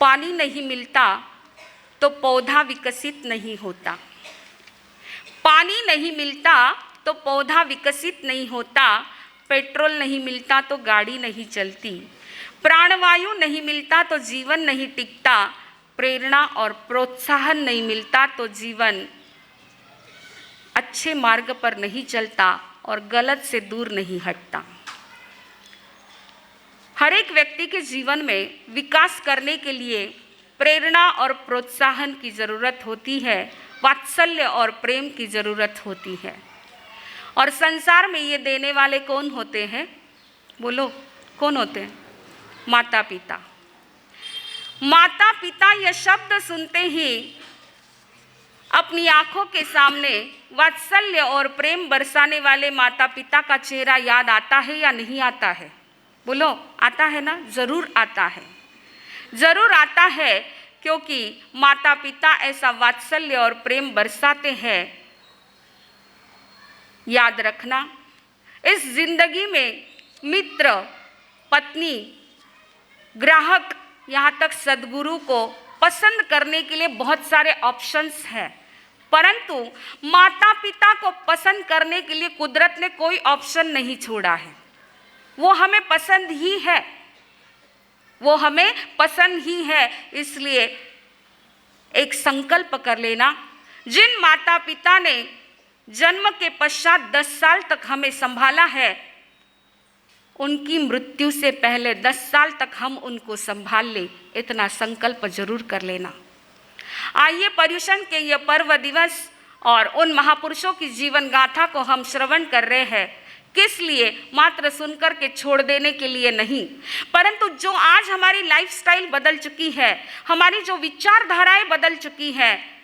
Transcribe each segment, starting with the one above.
पानी नहीं मिलता तो पौधा विकसित नहीं होता। पानी नहीं मिलता तो पौधा विकसित नहीं होता। पेट्रोल नहीं मिलता तो गाड़ी नहीं चलती। प्राणवायु नहीं मिलता तो जीवन नहीं टिकता। प्रेरणा और प्रोत्साहन नहीं मिलता तो जीवन अच्छे मार्ग पर नहीं चलता और गलत से दूर नहीं हटता। हर एक व्यक्ति के जीवन में विकास करने के लिए प्रेरणा और प्रोत्साहन की ज़रूरत होती है, वात्सल्य और प्रेम की ज़रूरत होती है। और संसार में ये देने वाले कौन होते हैं? बोलो, कौन होते हैं? माता पिता। माता पिता यह शब्द सुनते ही अपनी आंखों के सामने वात्सल्य और प्रेम बरसाने वाले माता पिता का चेहरा याद आता है या नहीं आता है? बोलो, आता है ना? जरूर आता है, जरूर आता है, क्योंकि माता पिता ऐसा वात्सल्य और प्रेम बरसाते हैं। याद रखना, इस जिंदगी में मित्र, पत्नी, ग्राहक, यहाँ तक सद्गुरु को पसंद करने के लिए बहुत सारे ऑप्शंस हैं, परंतु माता पिता को पसंद करने के लिए कुदरत ने कोई ऑप्शन नहीं छोड़ा है। वो हमें पसंद ही है, वो हमें पसंद ही है। इसलिए एक संकल्प कर लेना, जिन माता पिता ने जन्म के पश्चात 10 साल तक हमें संभाला है, उनकी मृत्यु से पहले 10 साल तक हम उनको संभाल ले, इतना संकल्प जरूर कर लेना। आइए पर्युषण के यह पर्व दिवस और उन महापुरुषों की जीवन गाथा को हम श्रवण कर रहे हैं। किस लिए? मात्र सुनकर के छोड़ देने के लिए नहीं, परंतु जो आज हमारी लाइफस्टाइल बदल चुकी है, हमारी जो विचारधाराएं बदल चुकी है,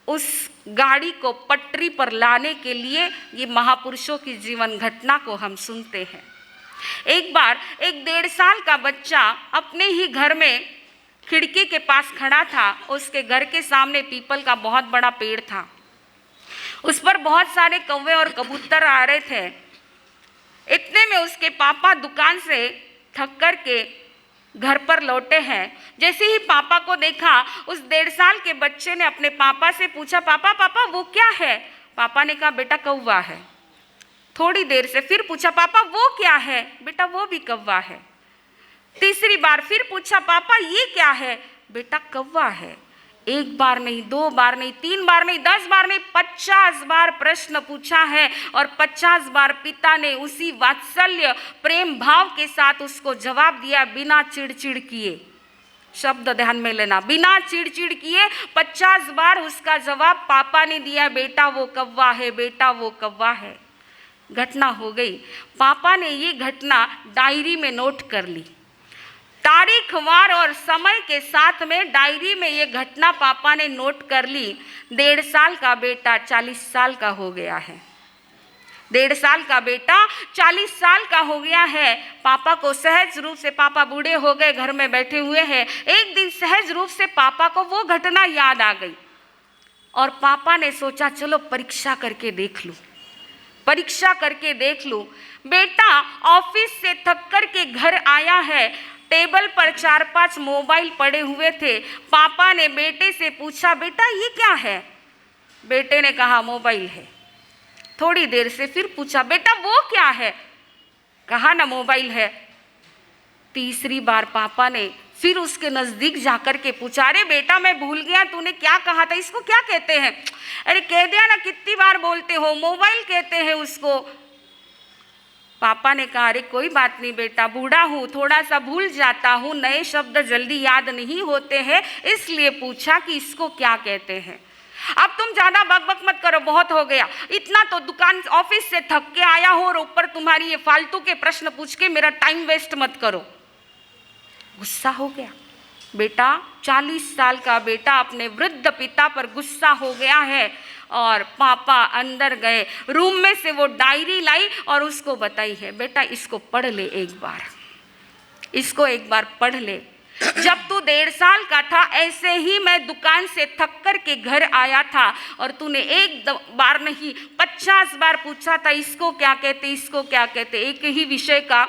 उस गाड़ी को पटरी पर लाने के लिए ये महापुरुषों की जीवन घटना को हम सुनते हैं। एक बार एक 1.5 साल का बच्चा अपने ही घर में खिड़की के पास खड़ा था। उसके घर के सामने पीपल का बहुत बड़ा पेड़ था, उस पर बहुत सारे कौवे और कबूतर आ रहे थे। इतने में उसके पापा दुकान से थक कर के घर पर लौटे हैं। जैसे ही पापा को देखा, उस 1.5 साल के बच्चे ने अपने पापा से पूछा, पापा पापा वो क्या है? पापा ने कहा, बेटा कौवा है। थोड़ी देर से फिर पूछा, पापा वो क्या है? बेटा वो भी कौवा है। तीसरी बार फिर पूछा, पापा ये क्या है? बेटा कौवा है। 1 बार नहीं, 2 बार नहीं, 3 बार नहीं, 10 बार नहीं, 50 बार प्रश्न पूछा है और 50 बार पिता ने उसी वात्सल्य प्रेम भाव के साथ उसको जवाब दिया, बिना चिड़चिड़ किए। शब्द ध्यान में लेना, बिना चिड़चिड़ किए 50 बार उसका जवाब पापा ने दिया, बेटा वो कौवा है, बेटा वो कौवा है। घटना हो गई। पापा ने ये घटना डायरी में नोट कर ली। तारीख, वार और समय के साथ में डायरी में ये घटना पापा ने नोट कर ली। 1.5 साल का बेटा 40 साल का हो गया है। 1.5 साल का बेटा 40 साल का हो गया है। पापा को सहज रूप से, पापा बूढ़े हो गए, घर में बैठे हुए हैं। एक दिन सहज रूप से पापा को वो घटना याद आ गई और पापा ने सोचा, चलो परीक्षा करके देख लूं, परीक्षा करके देख लूं। बेटा ऑफिस से थक कर के घर आया है, टेबल पर 4-5 मोबाइल पड़े हुए थे। पापा ने बेटे से पूछा, बेटा ये क्या है? बेटे ने कहा, मोबाइल है। थोड़ी देर से फिर पूछा, बेटा वो क्या है? कहा ना मोबाइल है। तीसरी बार पापा ने फिर उसके नजदीक जाकर के पूछा, अरे बेटा मैं भूल गया, तूने क्या कहा था, इसको क्या कहते हैं? अरे कह दिया ना, कितनी बार बोलते हो, मोबाइल कहते हैं उसको। पापा ने कहा, अरे कोई बात नहीं बेटा, बूढ़ा हूँ, थोड़ा सा भूल जाता हूँ, नए शब्द जल्दी याद नहीं होते हैं, इसलिए पूछा कि इसको क्या कहते हैं। अब तुम ज्यादा बकबक मत करो, बहुत हो गया। इतना तो दुकान ऑफिस से थक के आया हो और ऊपर तुम्हारी ये फालतू के प्रश्न पूछ के मेरा टाइम वेस्ट मत करो। गुस्सा हो गया बेटा। 40 साल का बेटा अपने वृद्ध पिता पर गुस्सा हो गया है और पापा अंदर गए, रूम में से वो डायरी लाई और उसको बताई है, बेटा इसको पढ़ ले एक बार, इसको एक बार पढ़ ले। जब तू 1.5 साल का था, ऐसे ही मैं दुकान से थक कर के घर आया था और तूने एक बार नहीं 50 बार पूछा था, इसको क्या कहते, इसको क्या कहते। एक ही विषय का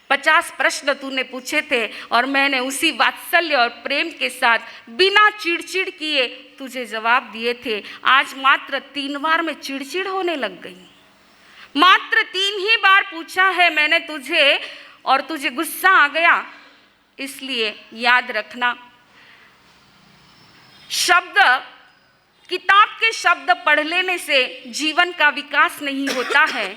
50 प्रश्न तूने पूछे थे और मैंने उसी वात्सल्य और प्रेम के साथ बिना चिड़चिड़ किए तुझे जवाब दिए थे। आज मात्र 3 बार में चिड़चिड़ होने लग गई। मात्र 3 ही बार पूछा है मैंने तुझे और तुझे गुस्सा आ गया। इसलिए याद रखना, शब्द, किताब के शब्द पढ़ लेने से जीवन का विकास नहीं होता है,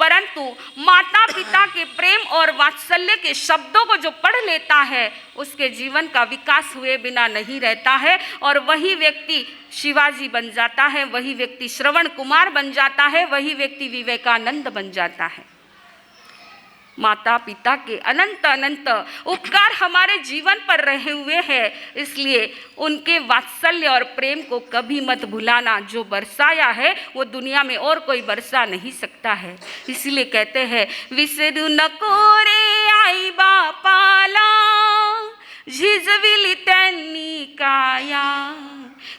परंतु माता पिता के प्रेम और वात्सल्य के शब्दों को जो पढ़ लेता है उसके जीवन का विकास हुए बिना नहीं रहता है। और वही व्यक्ति शिवाजी बन जाता है, वही व्यक्ति श्रवण कुमार बन जाता है, वही व्यक्ति विवेकानंद बन जाता है। माता पिता के अनंत अनंत उपकार हमारे जीवन पर रहे हुए हैं, इसलिए उनके वात्सल्य और प्रेम को कभी मत भुलाना। जो बरसाया है वो दुनिया में और कोई बरसा नहीं सकता है। इसलिए कहते हैं, विसरू नको रे आई बापाला, झिजविली त्यांनी काया,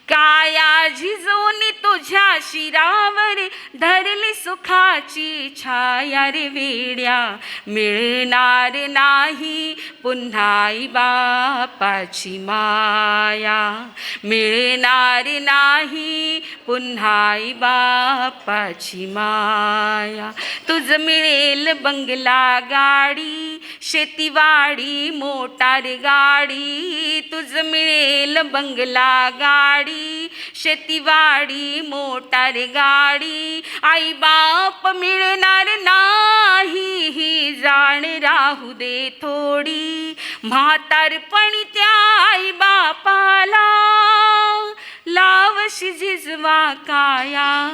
काया झिजवून तुझ्या शिरावर धरली सुखाची छाया रे वेड्या, मिळणार नाही पुन्हा आई बापाची माया, मिळणार नाही पुन्हा आई बापाची माया। तुझ मिळेल बंगला गाडी, शेतीवाडी मोटार गाडी, तुझ मिळेल बंगला गाडी, शेतीवाडी मोटार गाडी, आई बाप मिळणार नाही ही जाण राहू दे थोडी, म्हातारपणी त्या आई बापाला लावशी झिजवा काया,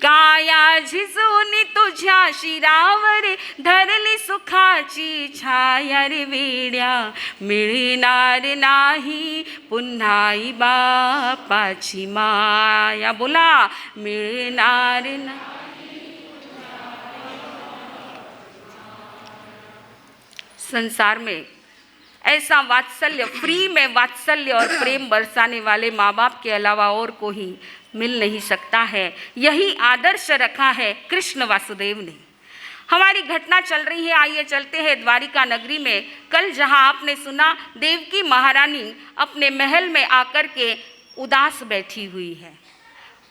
काया झिजवून तुझ्या शिरावर धरली सुखाची छाया रे वेड्या, मिळणार नाही पुन्हा आई बापाची माया। बोला, मिळणार नाही। संसार में ऐसा वात्सल्य, फ्री में वात्सल्य और प्रेम बरसाने वाले माँ बाप के अलावा और कोई मिल नहीं सकता है। यही आदर्श रखा है कृष्ण वासुदेव ने। हमारी घटना चल रही है, आइए चलते हैं द्वारिका नगरी में। कल जहाँ आपने सुना देवकी महारानी अपने महल में आकर के उदास बैठी हुई है,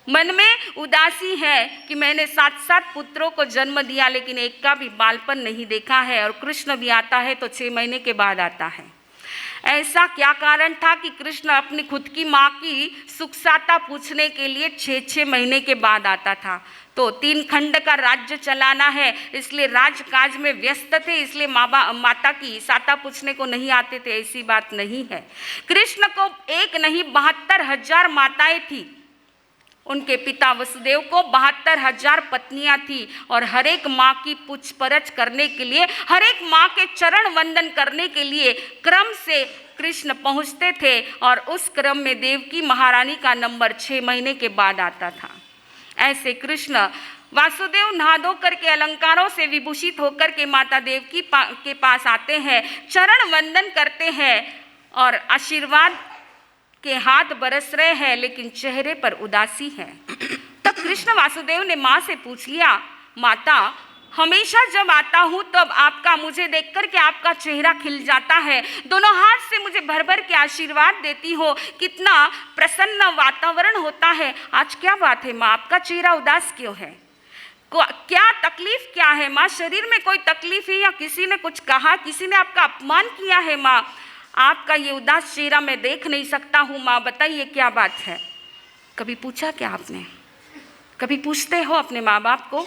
मन में उदासी है कि मैंने 7 पुत्रों को जन्म दिया लेकिन एक का भी बालपन नहीं देखा है, और कृष्ण भी आता है तो 6 महीने के बाद आता है। ऐसा क्या कारण था कि कृष्ण अपनी खुद की माँ की सुखसाता पूछने के लिए 6 महीने के बाद आता था? तो 3 खंड का राज्य चलाना है, इसलिए राजकाज में व्यस्त थे, इसलिए माता की साता पूछने को नहीं आते थे, ऐसी बात नहीं है। कृष्ण को एक नहीं 72,000 माताएं थी। उनके पिता वसुदेव को 72,000 पत्नियां थी, और हर एक माँ की पूछपरछ करने के लिए, हर एक माँ के चरण वंदन करने के लिए क्रम से कृष्ण पहुँचते थे, और उस क्रम में देवकी महारानी का नंबर 6 महीने के बाद आता था। ऐसे कृष्ण वासुदेव नहा धो करके अलंकारों से विभूषित होकर के माता देवकी के पास आते हैं, चरण वंदन करते हैं और आशीर्वाद के हाथ बरस रहे हैं, लेकिन चेहरे पर उदासी है। तब कृष्ण वासुदेव ने माँ से पूछ लिया, माता, हमेशा जब आता हूँ तब आपका, मुझे देख कर के आपका चेहरा खिल जाता है, दोनों हाथ से मुझे भर भर के आशीर्वाद देती हो, कितना प्रसन्न वातावरण होता है। आज क्या बात है माँ, आपका चेहरा उदास क्यों है? क्या तकलीफ क्या है माँ? शरीर में कोई तकलीफ है या किसी ने कुछ कहा, किसी ने आपका अपमान किया है माँ? आपका ये उदास चेहरा मैं देख नहीं सकता हूँ माँ, बताइए क्या बात है? कभी पूछा क्या आपने? कभी पूछते हो अपने माँ बाप को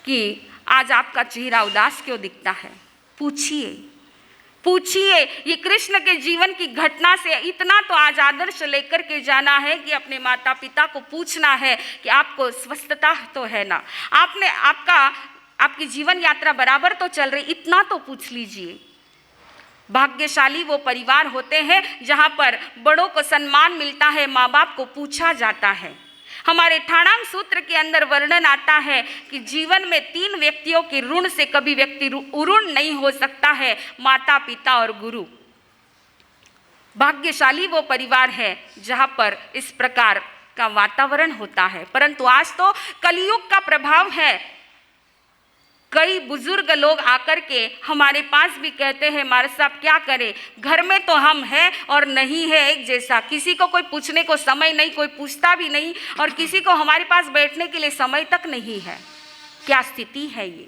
कि आज आपका चेहरा उदास क्यों दिखता है? पूछिए, पूछिए। ये कृष्ण के जीवन की घटना से इतना तो आज आदर्श लेकर के जाना है कि अपने माता पिता को पूछना है कि आपको स्वस्थता तो है ना, आपकी जीवन यात्रा बराबर तो चल रही, इतना तो पूछ लीजिए। भाग्यशाली वो परिवार होते हैं जहाँ पर बड़ों को सम्मान मिलता है, माँ बाप को पूछा जाता है। हमारे ठाणांग सूत्र के अंदर वर्णन आता है कि जीवन में 3 व्यक्तियों के ऋण से कभी व्यक्ति उऋण नहीं हो सकता है, माता पिता और गुरु। भाग्यशाली वो परिवार है जहाँ पर इस प्रकार का वातावरण होता है। परंतु आज तो कलयुग का प्रभाव है, कई बुजुर्ग लोग आकर के हमारे पास भी कहते हैं महाराज साहब क्या करें, घर में तो हम हैं और नहीं है एक जैसा, किसी को कोई पूछने को समय नहीं, कोई पूछता भी नहीं, और किसी को हमारे पास बैठने के लिए समय तक नहीं है। क्या स्थिति है ये,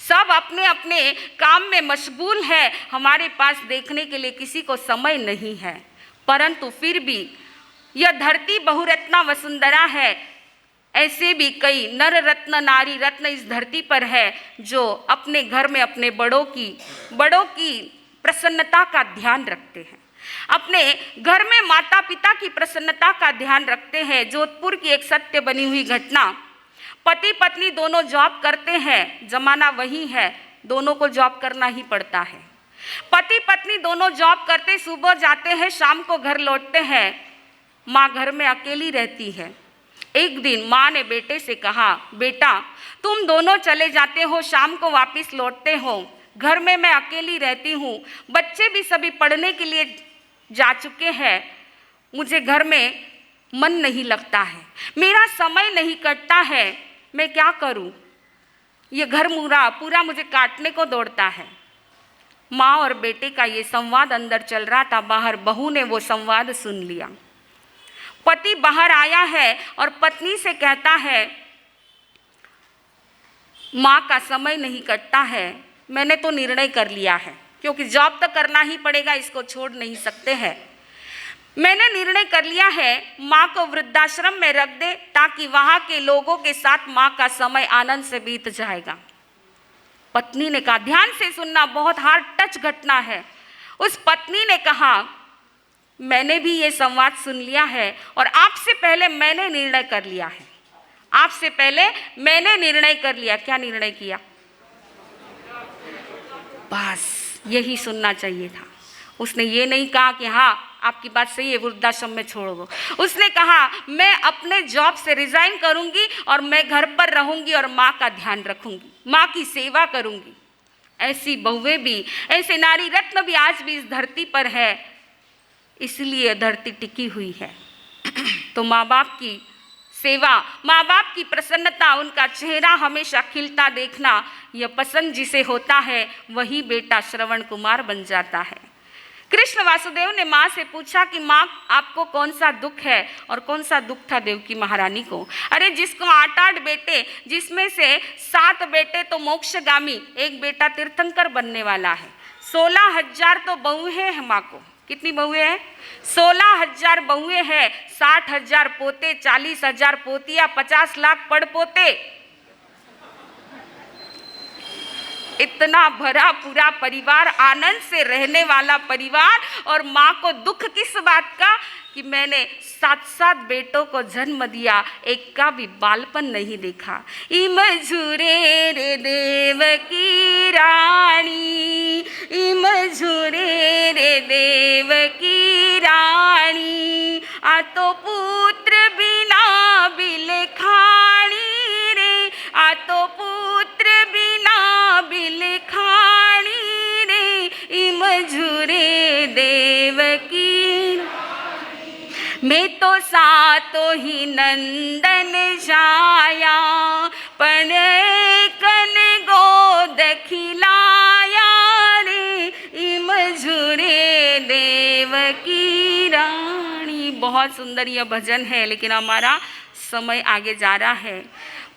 सब अपने अपने काम में मशगूल है, हमारे पास देखने के लिए किसी को समय नहीं है। परंतु फिर भी यह धरती बहुरत्ना वसुंधरा है, ऐसे भी कई नर रत्न नारी रत्न इस धरती पर है जो अपने घर में अपने बड़ों की प्रसन्नता का ध्यान रखते हैं, अपने घर में माता पिता की प्रसन्नता का ध्यान रखते हैं। जोधपुर की एक सत्य बनी हुई घटना, पति पत्नी दोनों जॉब करते हैं, जमाना वही है, दोनों को जॉब करना ही पड़ता है। पति पत्नी दोनों जॉब करते, सुबह जाते हैं, शाम को घर लौटते हैं, माँ घर में अकेली रहती है। एक दिन माँ ने बेटे से कहा, बेटा तुम दोनों चले जाते हो, शाम को वापस लौटते हो, घर में मैं अकेली रहती हूँ, बच्चे भी सभी पढ़ने के लिए जा चुके हैं, मुझे घर में मन नहीं लगता है, मेरा समय नहीं कटता है, मैं क्या करूँ, ये घर पूरा मुझे काटने को दौड़ता है। माँ और बेटे का ये संवाद अंदर चल रहा था, बाहर बहू ने वो संवाद सुन लिया। पति बाहर आया है और पत्नी से कहता है, माँ का समय नहीं कटता है, मैंने तो निर्णय कर लिया है, क्योंकि जॉब तो करना ही पड़ेगा, इसको छोड़ नहीं सकते हैं। मैंने निर्णय कर लिया है माँ को वृद्धाश्रम में रख दे, ताकि वहाँ के लोगों के साथ माँ का समय आनंद से बीत जाएगा। पत्नी ने कहा, ध्यान से सुनना, बहुत हार्ड टच घटना है। उस पत्नी ने कहा, मैंने भी ये संवाद सुन लिया है और आपसे पहले मैंने निर्णय कर लिया है, आपसे पहले मैंने निर्णय कर लिया। क्या निर्णय किया? बस यही सुनना चाहिए था। उसने ये नहीं कहा कि हाँ आपकी बात सही है, वृद्धाश्रम में छोड़ दो। उसने कहा, मैं अपने जॉब से रिजाइन करूंगी और मैं घर पर रहूंगी और माँ का ध्यान रखूंगी, माँ की सेवा करूंगी। ऐसी बहुएं भी, ऐसे नारी रत्न भी आज भी इस धरती पर है, इसलिए धरती टिकी हुई है। तो माँ बाप की सेवा, माँ बाप की प्रसन्नता, उनका चेहरा हमेशा खिलता देखना, यह पसंद जिसे होता है वही बेटा श्रवण कुमार बन जाता है। कृष्ण वासुदेव ने माँ से पूछा कि माँ आपको कौन सा दुख है, और कौन सा दुख था देवकी महारानी को? अरे जिसको 8 बेटे, जिसमें से 7 बेटे तो मोक्षगामी, एक बेटा तीर्थंकर बनने वाला है, 16,000 तो बहुएं हैं माँ को। कितनी बहुएं हैं? 16,000 बहुएं हैं, 60,000 पोते, 40,000 पोतियां, 50 लाख पड़पोते, इतना भरा पूरा परिवार, आनंद से रहने वाला परिवार। और माँ को दुख किस बात का कि मैंने 7 बेटों को जन्म दिया, एक का भी बालपन नहीं देखा। इम झूरे रे देवकी रानी, इम झूरे रे देवकी रानी, आ तो पुत्र बिना बिलखानी रे, आ तो पुत्र बिना बिलखानी रे, इम झूरे देवकी। मैं तो सातो ही नंदन जाया, पण कन गोद खिलाया रे, इम झूरे देवकी रानी। बहुत सुंदर यह भजन है, लेकिन हमारा समय आगे जा रहा है।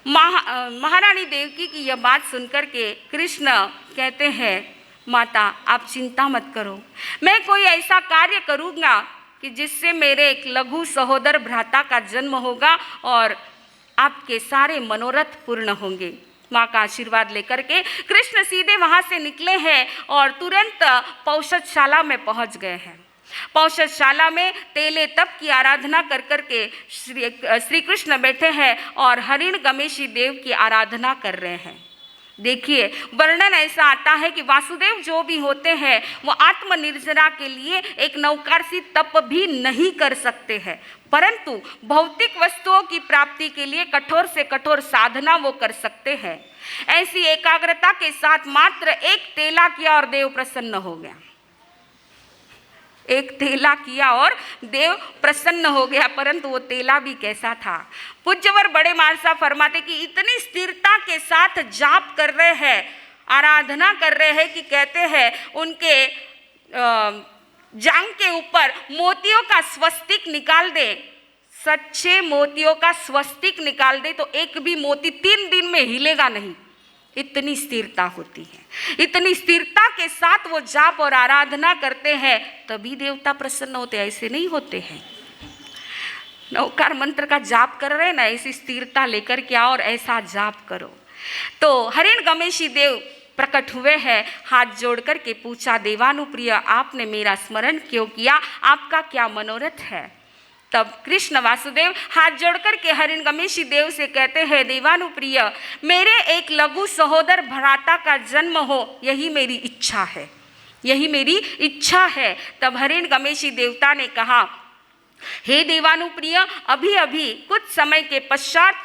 महारानी देवकी की यह बात सुनकर के कृष्ण कहते हैं, माता आप चिंता मत करो, मैं कोई ऐसा कार्य करूँगा कि जिससे मेरे एक लघु सहोदर भ्राता का जन्म होगा और आपके सारे मनोरथ पूर्ण होंगे। माँ का आशीर्वाद लेकर के कृष्ण सीधे वहाँ से निकले हैं और तुरंत पौषधशाला में पहुँच गए हैं। पौषधशाला में तेले तप की आराधना कर करके श्री कृष्ण बैठे हैं और हरिण गमेशी देव की आराधना कर रहे हैं। देखिए वर्णन ऐसा आता है कि वासुदेव जो भी होते हैं वो आत्मनिर्जरा के लिए एक नौकारसी तप भी नहीं कर सकते हैं, परंतु भौतिक वस्तुओं की प्राप्ति के लिए कठोर से कठोर साधना वो कर सकते हैं। ऐसी एकाग्रता के साथ मात्र एक तेला किया और देव प्रसन्न हो गया। एक तेला किया और देव प्रसन्न हो गया। परंतु वो तेला भी कैसा था। पूज्यवर बड़े महाराज साहब फरमाते कि इतनी स्थिरता के साथ जाप कर रहे हैं, आराधना कर रहे हैं कि कहते हैं उनके जांग के ऊपर मोतियों का स्वस्तिक निकाल दे, सच्चे मोतियों का स्वस्तिक निकाल दे तो एक भी मोती 3 दिन में हिलेगा नहीं। इतनी स्थिरता होती है। इतनी स्थिरता के साथ वो जाप और आराधना करते हैं, तभी देवता प्रसन्न होते हैं, ऐसे नहीं होते हैं। नवकार मंत्र का जाप कर रहे हैं ना, ऐसी स्थिरता लेकर के आओ और ऐसा जाप करो। तो हिरण्यगमेशी देव प्रकट हुए हैं, हाथ जोड़ कर के पूछा, देवानुप्रिय आपने मेरा स्मरण क्यों किया, आपका क्या मनोरथ है। तब कृष्ण वासुदेव हाथ जोड़कर के हिरण्यगमेशी देव से कहते हैं, देवानुप्रिय मेरे एक लघु सहोदर भ्राता का जन्म हो, यही मेरी इच्छा है, यही मेरी इच्छा है। तब हिरण्यगमेशी देवता ने कहा, हे देवानुप्रिय अभी अभी कुछ समय के पश्चात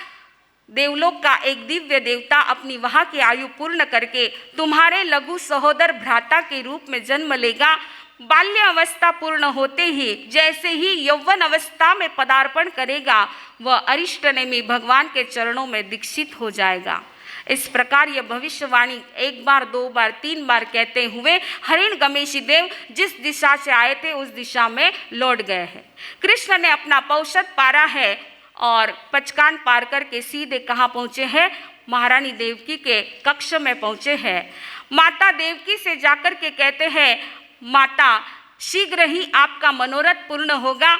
देवलोक का एक दिव्य देवता अपनी वहाँ की आयु पूर्ण करके तुम्हारे लघु सहोदर भ्राता के रूप में जन्म लेगा। बाल्य अवस्था पूर्ण होते ही जैसे ही यौवन अवस्था में पदार्पण करेगा, वह अरिष्टनेमी भगवान के चरणों में दीक्षित हो जाएगा। इस प्रकार यह भविष्यवाणी 1 बार 2 बार 3 बार कहते हुए हिरण्यगमेशी देव जिस दिशा से आए थे उस दिशा में लौट गए हैं। कृष्ण ने अपना पौषध पारा है और पचकान पार करके सीधे कहाँ पहुँचे हैं, महारानी देवकी के कक्ष में पहुँचे हैं। माता देवकी से जाकर के कहते हैं, माता शीघ्र ही आपका मनोरथ पूर्ण होगा,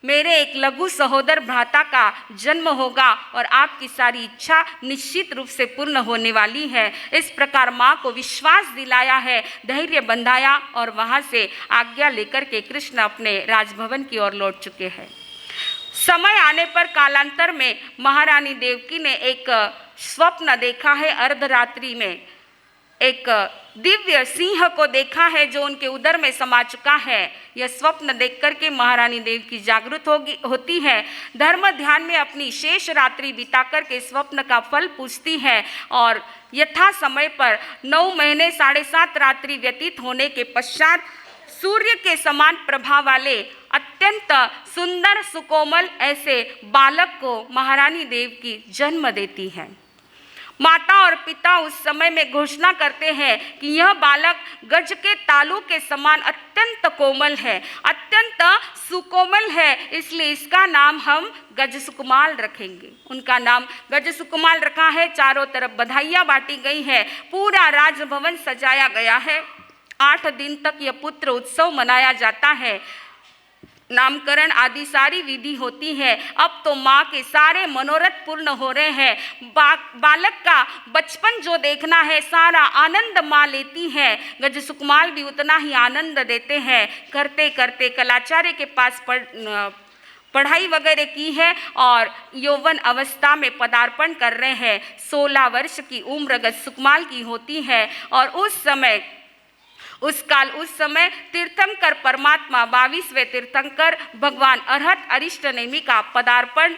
मेरे एक लघु सहोदर भ्राता का जन्म होगा और आपकी सारी इच्छा निश्चित रूप से पूर्ण होने वाली है। इस प्रकार माँ को विश्वास दिलाया है, धैर्य बंधाया और वहाँ से आज्ञा लेकर के कृष्ण अपने राजभवन की ओर लौट चुके हैं। समय आने पर कालांतर में महारानी देवकी ने एक स्वप्न देखा है। अर्धरात्रि में एक दिव्य सिंह को देखा है जो उनके उदर में समा चुका है। यह स्वप्न देख करके महारानी देवकी जागृत होती है। धर्म ध्यान में अपनी शेष रात्रि बिता करके स्वप्न का फल पूछती है और यथा समय पर 9 महीने 7.5 रात्रि व्यतीत होने के पश्चात सूर्य के समान प्रभा वाले अत्यंत सुंदर सुकोमल ऐसे बालक को महारानी देवकी जन्म देती है। माता और पिता उस समय में घोषणा करते हैं कि यह बालक गज के तालू के समान अत्यंत कोमल है, अत्यंत सुकोमल है, इसलिए इसका नाम हम गज सुकुमाल रखेंगे। उनका नाम गज सुकुमाल रखा है। चारों तरफ बधाइयाँ बांटी गई है, पूरा राजभवन सजाया गया है। 8 दिन तक यह पुत्र उत्सव मनाया जाता है, नामकरण आदि सारी विधि होती है। अब तो माँ के सारे मनोरथ पूर्ण हो रहे हैं। बालक का बचपन जो देखना है सारा आनंद माँ लेती है। गज सुकुमाल भी उतना ही आनंद देते हैं। करते करते कलाचार्य के पास पढ़ाई वगैरह की है और यौवन अवस्था में पदार्पण कर रहे हैं। 16 वर्ष की उम्र गज सुकुमाल की होती है और उस समय तीर्थंकर परमात्मा 22वें तीर्थंकर भगवान अरहत अरिष्टनेमी का पदार्पण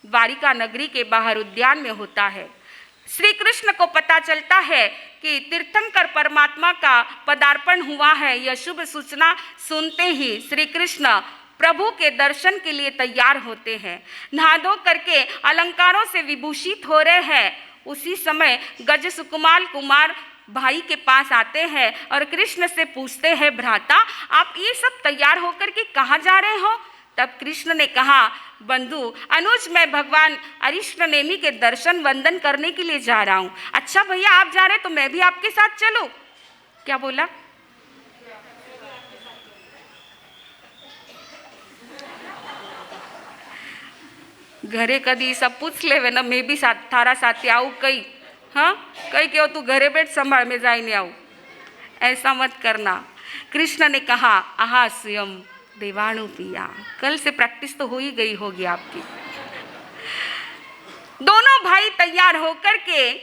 द्वारिका नगरी के बाहर उद्यान में होता है। श्री कृष्ण को पता चलता है कि तीर्थंकर परमात्मा का पदार्पण हुआ है। यह शुभ सूचना सुनते ही श्री कृष्ण प्रभु के दर्शन के लिए तैयार होते हैं। नहा धो करके अलंकारों से विभूषित हो रहे हैं। उसी समय गज सुकुमाल कुमार भाई के पास आते हैं और कृष्ण से पूछते हैं, भ्राता आप ये सब तैयार होकर के कहाँ जा रहे हो। तब कृष्ण ने कहा, बंधु अनुज मैं भगवान अरिष्टनेमी के दर्शन वंदन करने के लिए जा रहा हूँ। अच्छा भैया आप जा रहे तो मैं भी आपके साथ चलूँ। क्या बोला? घरे कदी सब पूछ ले ना, मैं भी थारा साथी आऊँ कई, हाँ कई क्यों तू घरे बैठ संभाल में जाए नहीं आऊँ, ऐसा मत करना। कृष्ण ने कहा, आहा स्वयं देवाणु पिया, कल से प्रैक्टिस तो हो ही गई होगी आपकी। दोनों भाई तैयार होकर के,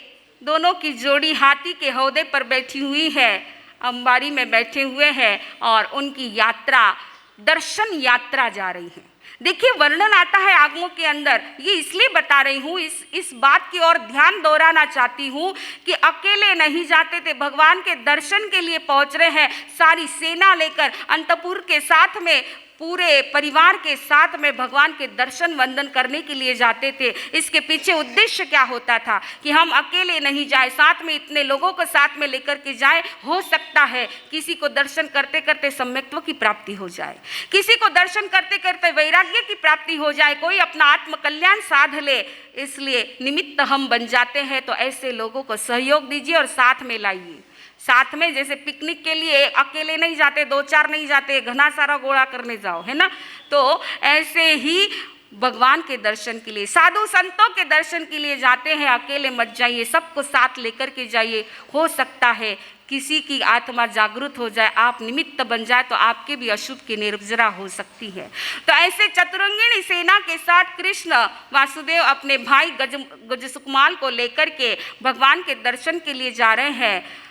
दोनों की जोड़ी हाथी के हौदे पर बैठी हुई है, अंबारी में बैठे हुए हैं और उनकी यात्रा दर्शन यात्रा जा रही है। देखिए वर्णन आता है आगमों के अंदर, ये इसलिए बता रही हूँ, इस बात की ओर ध्यान दोहराना चाहती हूँ कि अकेले नहीं जाते थे, भगवान के दर्शन के लिए पहुँच रहे हैं, सारी सेना लेकर अंतपुर के साथ में, पूरे परिवार के साथ में भगवान के दर्शन वंदन करने के लिए जाते थे। इसके पीछे उद्देश्य क्या होता था कि हम अकेले नहीं जाए, साथ में इतने लोगों को साथ में लेकर के जाए, हो सकता है किसी को दर्शन करते करते सम्यक्त्व की प्राप्ति हो जाए, किसी को दर्शन करते करते वैराग्य की प्राप्ति हो जाए, कोई अपना आत्म कल्याण साध ले, इसलिए निमित्त हम बन जाते हैं। तो ऐसे लोगों को सहयोग दीजिए और साथ में लाइए। साथ में जैसे पिकनिक के लिए अकेले नहीं जाते, 2-4 नहीं जाते, घना सारा गोला करने जाओ, है ना, तो ऐसे ही भगवान के दर्शन के लिए, साधु संतों के दर्शन के लिए जाते हैं, अकेले मत जाइए, सबको साथ लेकर के जाइए। हो सकता है किसी की आत्मा जागृत हो जाए, आप निमित्त बन जाए, तो आपके भी अशुभ की निर्जरा हो सकती है। तो ऐसे चतुरंगिणी सेना के साथ कृष्ण वासुदेव अपने भाई गजसुकमाल को लेकर के भगवान के दर्शन के लिए जा रहे हैं।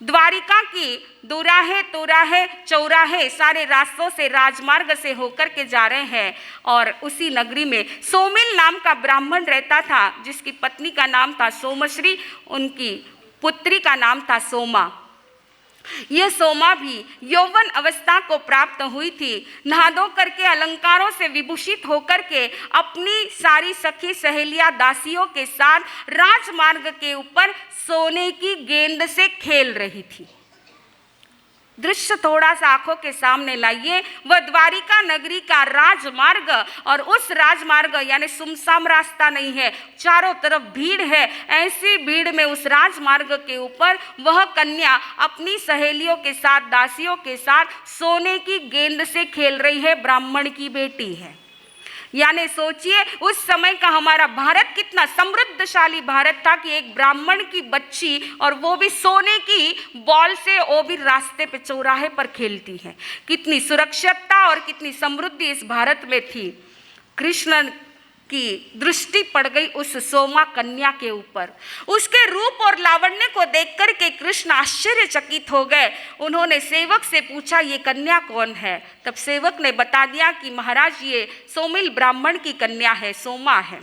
द्वारिका की दोराहे तोराहे चौराहे सारे रास्तों से राजमार्ग से होकर के जा रहे हैं। और उसी नगरी में सोमिल नाम का ब्राह्मण रहता था, जिसकी पत्नी का नाम था सोमश्री, उनकी पुत्री का नाम था सोमा। यह सोमा भी यौवन अवस्था को प्राप्त हुई थी। नहा धो करके अलंकारों से विभूषित होकर के अपनी सारी सखी सहेलियां दासियों के साथ राजमार्ग के ऊपर सोने की गेंद से खेल रही थी। दृश्य थोड़ा सा आंखों के सामने लाइए, वह द्वारिका नगरी का राजमार्ग, और उस राजमार्ग यानी सुमसाम रास्ता नहीं है, चारों तरफ भीड़ है। ऐसी भीड़ में उस राजमार्ग के ऊपर वह कन्या अपनी सहेलियों के साथ, दासियों के साथ सोने की गेंद से खेल रही है, ब्राह्मण की बेटी है। यानी सोचिए उस समय का हमारा भारत कितना समृद्धशाली भारत था कि एक ब्राह्मण की बच्ची, और वो भी सोने की बॉल से, वो भी रास्ते पे चौराहे पर खेलती है। कितनी सुरक्षितता और कितनी समृद्धि इस भारत में थी। कृष्ण की दृष्टि पड़ गई उस सोमा कन्या के ऊपर। उसके रूप और लावण्य को देखकर के कृष्ण आश्चर्यचकित हो गए। उन्होंने सेवक से पूछा, ये कन्या कौन है? तब सेवक ने बता दिया कि महाराज ये सोमिल ब्राह्मण की कन्या है, सोमा है।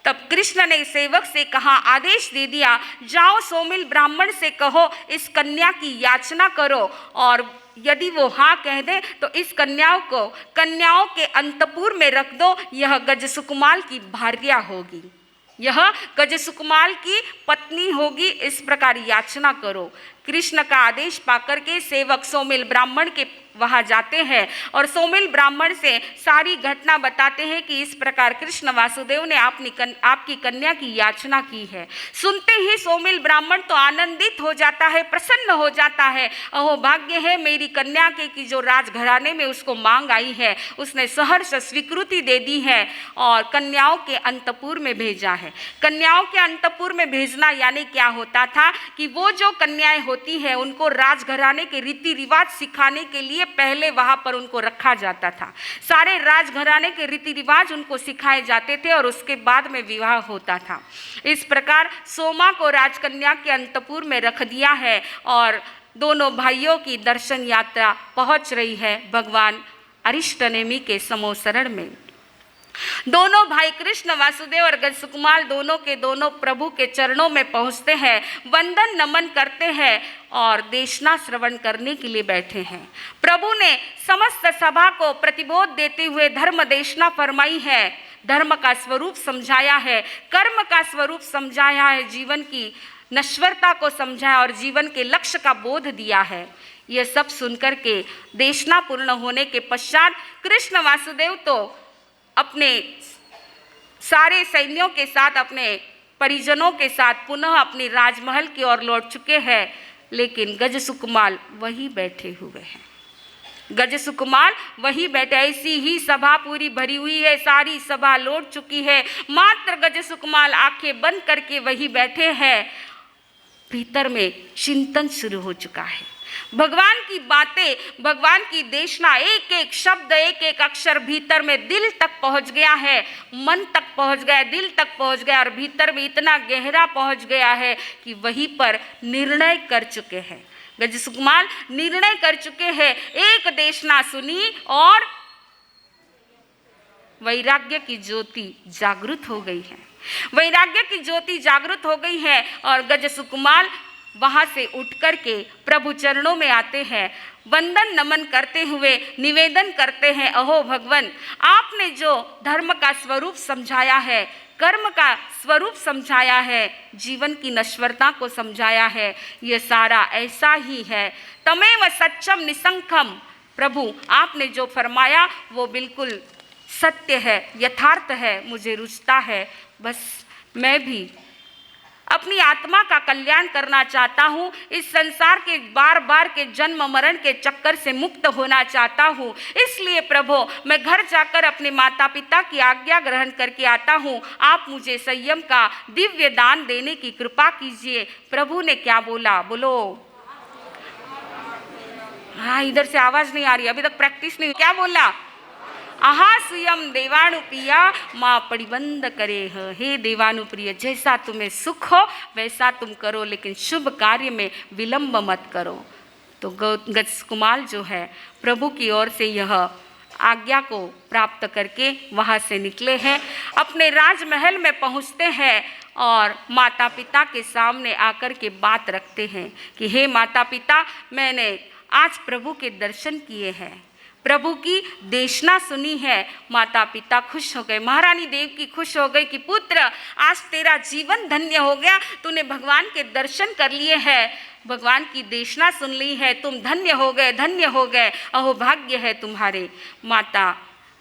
तब कृष्ण ने सेवक से कहा, आदेश दे दिया, जाओ सोमिल ब्राह्मण से कहो इस कन्या की याचना करो, और यदि वो हाँ कह दे तो इस कन्याओं के अंतपुर में रख दो, यह गजसुकमाल की भार्या होगी, यह गजसुकमाल की पत्नी होगी, इस प्रकार याचना करो। कृष्ण का आदेश पाकर के सेवक सोमिल ब्राह्मण के वहाँ जाते हैं और सोमिल ब्राह्मण से सारी घटना बताते हैं कि इस प्रकार कृष्ण वासुदेव ने आपकी कन्या की याचना की है। सुनते ही सोमिल ब्राह्मण तो आनंदित हो जाता है, प्रसन्न हो जाता है। अहो भाग्य है मेरी कन्या के कि जो राजघराने में उसको मांग आई है, उसने सहर्ष स्वीकृति दे दी है और कन्याओं के अंतपुर में भेजा है। कन्याओं के अंतपुर में भेजना यानी क्या होता था कि वो जो कन्याएं होती है उनको राजघराने के रीति रिवाज सिखाने के लिए पहले वहां पर उनको रखा जाता था। सारे राजघराने के रीति रिवाज उनको सिखाए जाते थे और उसके बाद में विवाह होता था। इस प्रकार सोमा को राजकन्या के अंतपुर में रख दिया है और दोनों भाइयों की दर्शन यात्रा पहुंच रही है भगवान अरिष्टनेमि के समोसरण में। दोनों भाई कृष्ण वासुदेव और गजसुकमाल दोनों के दोनों प्रभु के चरणों में पहुंचते हैं, वंदन नमन करते हैं और देशना श्रवण करने के लिए बैठे हैं। प्रभु ने समस्त सभा को प्रतिबोध देते हुए धर्म देशना फरमाई है, धर्म का स्वरूप समझाया है, कर्म का स्वरूप समझाया है, जीवन की नश्वरता को समझाया और जीवन के लक्ष्य का बोध दिया है। यह सब सुनकर के देशना पूर्ण होने के पश्चात कृष्ण वासुदेव तो अपने सारे सैन्यों के साथ, अपने परिजनों के साथ पुनः अपनी राजमहल की ओर लौट चुके हैं, लेकिन गजसुकमाल वहीं बैठे हुए हैं। गजसुकमाल वहीं बैठे, ऐसी ही सभा पूरी भरी हुई है, सारी सभा लौट चुकी है, मात्र गजसुकमाल आंखें बंद करके वहीं बैठे हैं। भीतर में चिंतन शुरू हो चुका है, भगवान की बातें, भगवान की देशना, एक एक शब्द, एक एक अक्षर भीतर में दिल तक पहुंच गया है, मन तक पहुंच गया, दिल तक पहुंच गया और भीतर में इतना गहरा पहुंच गया है कि वहीं पर निर्णय कर चुके हैं। गजसुकमाल निर्णय कर चुके हैं, एक देशना सुनी और वैराग्य की ज्योति जागृत हो गई है। वैराग्य की ज्योति जागृत हो गई है और गज सुकुमार वहाँ से उठ कर के प्रभु चरणों में आते हैं, वंदन नमन करते हुए निवेदन करते हैं, अहो भगवान, आपने जो धर्म का स्वरूप समझाया है, कर्म का स्वरूप समझाया है, जीवन की नश्वरता को समझाया है, ये सारा ऐसा ही है। तमेव सच्चम निसंखम, प्रभु आपने जो फरमाया वो बिल्कुल सत्य है, यथार्थ है, मुझे रुचता है। बस मैं भी अपनी आत्मा का कल्याण करना चाहता हूँ, इस संसार के बार बार के जन्म मरण के चक्कर से मुक्त होना चाहता हूँ। इसलिए प्रभु मैं घर जाकर अपने माता पिता की आज्ञा ग्रहण करके आता हूँ, आप मुझे संयम का दिव्य दान देने की कृपा कीजिए। प्रभु ने क्या बोला, बोलो। हाँ, इधर से आवाज नहीं आ रही, अभी तक प्रैक्टिस नहीं। क्या बोला, आहा स्वयं देवानुप्रिया माँ परिबंध करे है। हे देवानुप्रिय, जैसा तुम्हें सुख हो वैसा तुम करो, लेकिन शुभ कार्य में विलंब मत करो। तो गज कुमार जो है प्रभु की ओर से यह आज्ञा को प्राप्त करके वहाँ से निकले हैं, अपने राजमहल में पहुँचते हैं और माता पिता के सामने आकर के बात रखते हैं कि हे माता पिता, मैंने आज प्रभु के दर्शन किए हैं, प्रभु की देशना सुनी है। माता पिता खुश हो गए, महारानी देवकी खुश हो गई कि पुत्र आज तेरा जीवन धन्य हो गया, तूने भगवान के दर्शन कर लिए हैं, भगवान की देशना सुन ली है, तुम धन्य हो गए, धन्य हो गए, अहो भाग्य है तुम्हारे। माता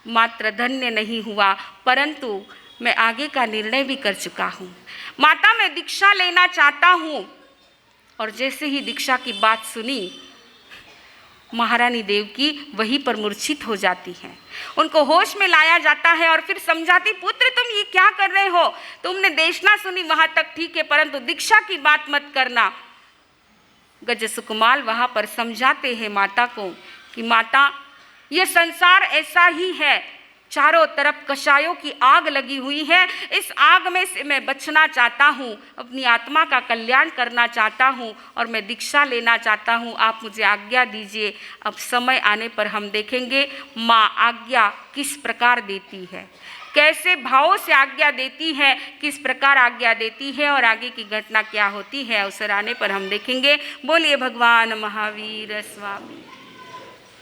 मात्र धन्य नहीं हुआ, परंतु मैं आगे का निर्णय भी कर चुका हूँ। माता मैं दीक्षा लेना चाहता हूँ। और जैसे ही दीक्षा की बात सुनी, महारानी देवकी वहीं पर मूर्छित हो जाती हैं। उनको होश में लाया जाता है और फिर समझाती, पुत्र तुम ये क्या कर रहे हो, तुमने देशना सुनी वहाँ तक ठीक है, परंतु दीक्षा की बात मत करना। गज सुकुमार वहाँ पर समझाते हैं माता को कि माता ये संसार ऐसा ही है, चारों तरफ कषायों की आग लगी हुई है, इस आग में से मैं बचना चाहता हूँ, अपनी आत्मा का कल्याण करना चाहता हूँ और मैं दीक्षा लेना चाहता हूँ, आप मुझे आज्ञा दीजिए। अब समय आने पर हम देखेंगे माँ आज्ञा किस प्रकार देती है, कैसे भावों से आज्ञा देती है, किस प्रकार आज्ञा देती है और आगे की घटना क्या होती है, अवसर आने पर हम देखेंगे। बोलिए भगवान महावीर स्वामी।